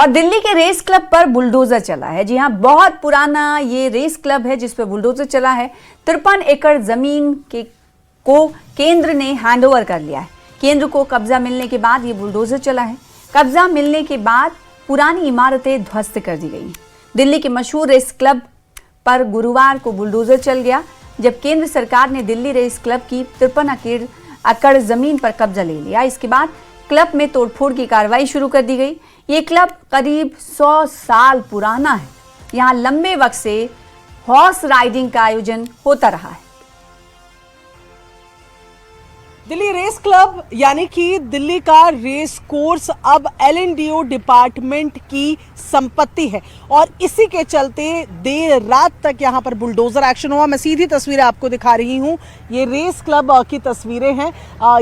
और दिल्ली के race club पर बुलडोजर चला है। जी हां, बहुत पुराना ये रेस क्लब है जिस पर बुलडोजर चला है। 53 एकड़ जमीन को केंद्र ने हैंडओवर कर लिया है। केंद्र को कब्जा मिलने के बाद ये बुलडोजर चला है। कब्जा मिलने के बाद पुरानी इमारतें ध्वस्त कर दी गई। दिल्ली के मशहूर रेस क्लब पर गुरुवार को बुलडोजर चल गया, जब केंद्र सरकार ने दिल्ली रेस क्लब की 53 एकड़ जमीन पर कब्जा ले लिया। इसके बाद क्लब में तोड़फोड़ की कार्रवाई शुरू कर दी गई। ये क्लब करीब 100 साल पुराना है। यहाँ लंबे वक्त से हॉर्स राइडिंग का आयोजन होता रहा है। दिल्ली रेस क्लब यानी कि दिल्ली का रेस कोर्स अब LNDO डिपार्टमेंट की संपत्ति है और इसी के चलते देर रात तक यहां पर बुलडोजर एक्शन हुआ। मैं सीधी तस्वीरें आपको दिखा रही हूं। ये रेस क्लब की तस्वीरें हैं।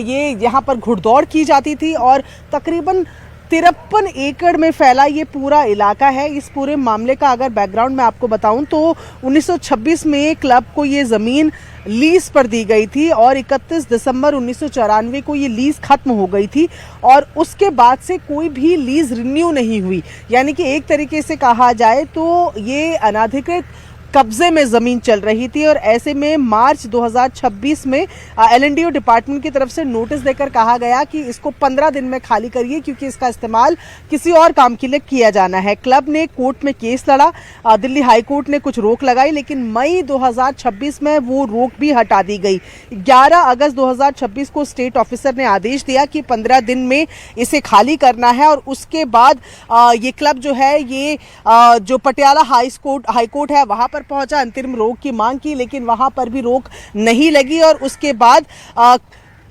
ये यहां पर घुड़दौड़ की जाती थी और तकरीबन 53 एकड़ में फैला ये पूरा इलाका है। इस पूरे मामले का अगर बैकग्राउंड मैं आपको बताऊं तो 1926 में क्लब को ये ज़मीन लीज पर दी गई थी और 31 दिसंबर 1994 को ये लीज खत्म हो गई थी और उसके बाद से कोई भी लीज रिन्यू नहीं हुई। यानी कि एक तरीके से कहा जाए तो ये अनाधिकृत कब्जे में ज़मीन चल रही थी और ऐसे में मार्च 2026 में LNDO डिपार्टमेंट की तरफ से नोटिस देकर कहा गया कि इसको 15 दिन में खाली करिए क्योंकि इसका इस्तेमाल किसी और काम के लिए किया जाना है। क्लब ने कोर्ट में केस लड़ा। दिल्ली हाई कोर्ट ने कुछ रोक लगाई, लेकिन मई 2026 में वो रोक भी हटा दी गई। 11 अगस्त 2026 को स्टेट ऑफिसर ने आदेश दिया कि 15 दिन में इसे खाली करना है और उसके बाद ये क्लब जो है ये जो पटियाला हाई कोर्ट है वहाँ पहुंचा, अंतरिम रोक की मांग की, लेकिन वहां पर भी रोक नहीं लगी और उसके बाद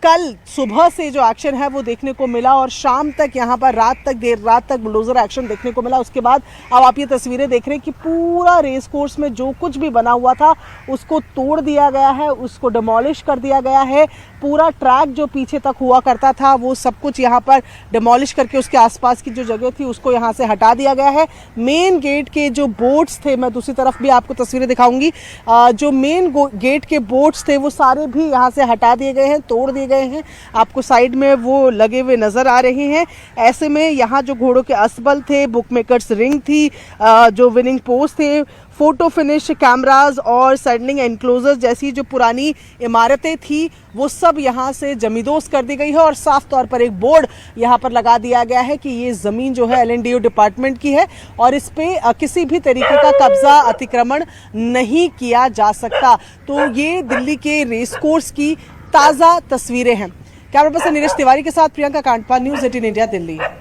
कल सुबह से जो एक्शन है वो देखने को मिला और शाम तक यहाँ पर देर रात तक बुलडोजर एक्शन देखने को मिला। उसके बाद अब आप ये तस्वीरें देख रहे हैं कि पूरा रेस कोर्स में जो कुछ भी बना हुआ था उसको तोड़ दिया गया है, उसको डिमोलिश कर दिया गया है। पूरा ट्रैक जो पीछे तक हुआ करता था वो सब कुछ यहाँ पर डिमोलिश करके उसके आसपास की जो जगह थी उसको यहाँ से हटा दिया गया है। मेन गेट के जो बोर्ड्स थे, मैं दूसरी तरफ भी आपको तस्वीरें दिखाऊंगी, जो मेन गेट के बोर्ड्स थे वो सारे भी यहाँ से हटा दिए गए हैं, तोड़ दिए गए हैं। आपको साइड में वो लगे हुए नजर आ रहे हैं। ऐसे में यहाँ जो घोड़ों के असबल थे, बुकमेकर्स रिंग थी, जो विनिंग पोस्ट थे, फोटो फिनिश कैमरास और सैडलिंग एनक्लोजर जैसी जो पुरानी इमारतें थी वो सब यहाँ से जमींदोज कर दी गई है और साफ तौर पर एक बोर्ड यहाँ पर लगा दिया गया है कि ये ज़मीन जो है LNDO डिपार्टमेंट की है और इस पे किसी भी तरीके का कब्जा अतिक्रमण नहीं किया जा सकता। तो ये दिल्ली के रेस कोर्स की ताज़ा तस्वीरें हैं। कैमरा पर्सन नीरज तिवारी के साथ प्रियंका कांडपा, न्यूज़ 18 इंडिया, दिल्ली।